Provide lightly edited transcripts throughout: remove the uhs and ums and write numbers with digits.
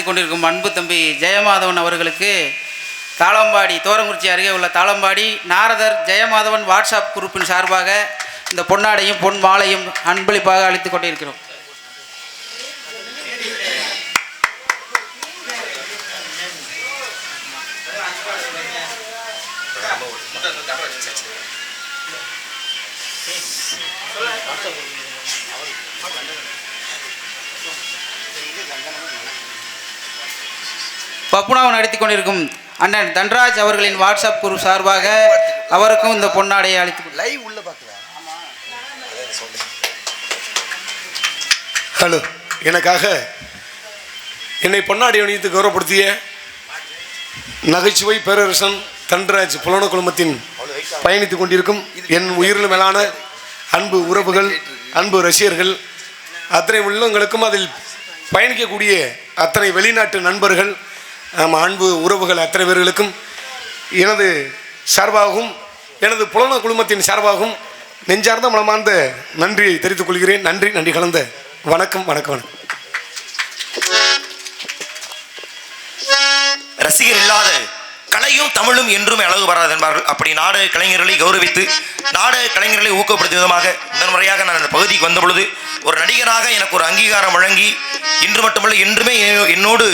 கொண்டிருக்கும் அன்பு தம்பி ஜெயமாதவன் அவர்களுக்கு தாளம்பாடி தோரங்குறிச்சி அருகே உள்ள தாளம்பாடி நாரதர் ஜெயமாதவன் வாட்ஸ்அப் குரூப்பின் சார்பாக இந்த பொன்னாடையும் பொன் மாலையும் அன்பளிப்பாக அளித்துக் கொண்டிருக்கிறோம். பப்புனாவை நடத்தி கொண்டிருக்கும் அண்ணன் தன்ராஜ் அவர்களின் வாட்ஸ்அப் குரூப் சார்பாக அவருக்கும் இந்த பொன்னாடையை அளித்து லைவ் உள்ள பார்க்கலாம். ஹலோ, எனக்காக என்னை பொன்னாடை அணிவித்து கௌரவப்படுத்திய நகைச்சுவை பேரரசன் தன்ராஜ் புலன குழுமத்தின் பயணித்துக் கொண்டிருக்கும் என் உயிரிலும் மேலான அன்பு உறவுகள், அன்பு ரசிகர்கள், அத்தனை உள்ளங்களுக்கும் அதில் பயணிக்கக்கூடிய அத்தனை வெளிநாட்டு நண்பர்கள், அன்பு உறவுகள் அத்தனை பேர்களுக்கும் எனது சார்பாகவும் எனது புலன குழுமத்தின் சார்பாகவும் நெஞ்சார்ந்த மனமார்ந்த நன்றியை தெரிவித்துக் கொள்கிறேன். நன்றி, நன்றி கலந்த வணக்கம், வணக்கம், வணக்கம். ரசிகர் இல்லாத கலையும் தமிழும் என்றும் அழகு வராது என்பார்கள். அப்படி நாடக கலைஞர்களை கௌரவித்து நாடக கலைஞர்களை ஊக்கப்படுத்தும் விதமாக முதன் முறையாக நான் அந்த பகுதிக்கு வந்த பொழுது ஒரு நடிகராக எனக்கு ஒரு அங்கீகாரம் வழங்கி இன்று மட்டுமல்ல என்றுமே என்னோடு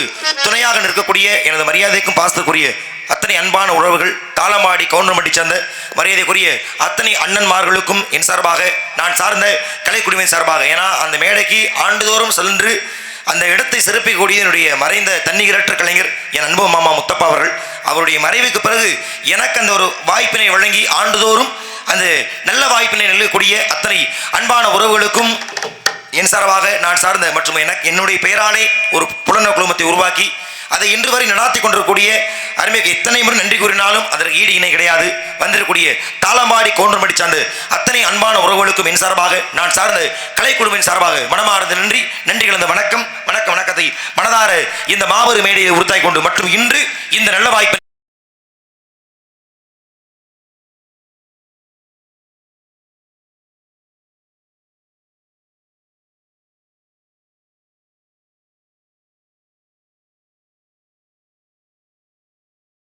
துணையாக நிற்கக்கூடிய எனது மரியாதைக்கும் பாசத்துக்குரிய அத்தனை அன்பான உறவுகள், தாளம்பாடி கவுண்டமட்டி சேர்ந்த மரியாதைக்குரிய அத்தனை அண்ணன்மார்களுக்கும் என் சார்பாக, நான் சார்ந்த கலைக்குழுவின் சார்பாக, ஏன்னா அந்த மேடைக்கு ஆண்டுதோறும் சென்று அந்த இடத்தை சிறப்பிக்கக்கூடிய என்னுடைய மறைந்த தன்னிகரற்ற கலைஞர் என் அன்பு மாமா முத்தப்பா அவர்கள், அவருடைய மறைவுக்கு பிறகு எனக்கு அந்த ஒரு வாய்ப்பினை வழங்கி ஆண்டுதோறும் அந்த நல்ல வாய்ப்பினை நிலக்கூடிய அத்தனை அன்பான உறவுகளுக்கும் என் சார்பாக, நான் சார்ந்த மற்றும் என்னுடைய பெயராலே ஒரு புலன குழுமத்தை உருவாக்கி அதை இன்று வரை நடாத்தி கொண்டிருக்கக்கூடிய அருமைக்கு எத்தனை முறை நன்றி கூறினாலும் அதற்கு ஈடு இணை கிடையாது. வந்திருக்கக்கூடிய தாளம்பாடி கவுண்டமட்டி சார்ந்த அத்தனை அன்பான உறவுகளுக்கும் என் சார்பாக, நான் சார்ந்த கலைக்குழுவின் சார்பாக மனமார்ந்த நன்றி, நன்றி கலந்த வணக்கம், வணக்கத்தை மனதார இந்த மாபெரும் மேடையை உறுத்தாய் கொண்டு மற்றும் இன்று இந்த நல்ல வாய்ப்பினை